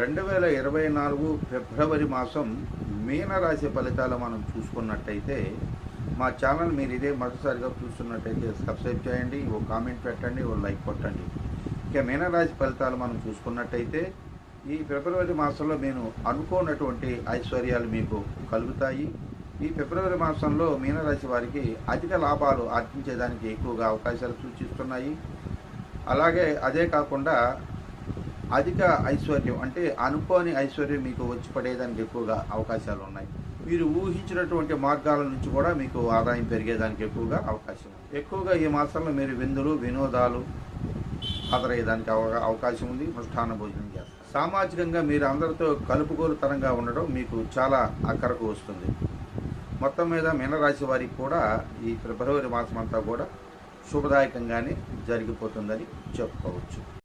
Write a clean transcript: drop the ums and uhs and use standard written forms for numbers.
2024 ఫిబ్రవరి మాసం మీనరాశి ఫలితాలు మనం చూసుకున్నట్టయితే మా ఛానల్ మీరు ఇదే మొదటిసారిగా చూస్తున్నట్టయితే సబ్స్క్రైబ్ చేయండి, ఓ కామెంట్ పెట్టండి, ఓ లైక్ కొట్టండి. ఇక మీనరాశి ఫలితాలు మనం చూసుకున్నట్టయితే ఈ ఫిబ్రవరి మాసంలో నేను అనుకోనటువంటి ఐశ్వర్యాలు మీకు కలుగుతాయి. ఈ ఫిబ్రవరి మాసంలో మీనరాశి వారికి అధిక లాభాలు ఆర్జించేదానికి ఎక్కువగా అవకాశాలు సూచిస్తున్నాయి. అలాగే అదే కాకుండా అధిక ఐశ్వర్యం అంటే అనుకోని ఐశ్వర్యం మీకు వచ్చి పడేదానికి ఎక్కువగా అవకాశాలు ఉన్నాయి. మీరు ఊహించినటువంటి మార్గాల నుంచి కూడా మీకు ఆదాయం పెరిగేదానికి ఎక్కువగా అవకాశం ఉంది. ఎక్కువగా ఈ మాసంలో మీరు విందులు వినోదాలు హాజరయ్యేదానికి అవకాశం ఉంది. మృష్టాన్న భోజనం చేస్తారు. సామాజికంగా మీరు అందరితో కలుపుగోలుతనంగా ఉండడం మీకు చాలా అక్కరకు వస్తుంది. మొత్తం మీద మీనరాశి వారికి కూడా ఈ ఫిబ్రవరి మాసం అంతా కూడా శుభదాయకంగానే జరిగిపోతుందని చెప్పుకోవచ్చు.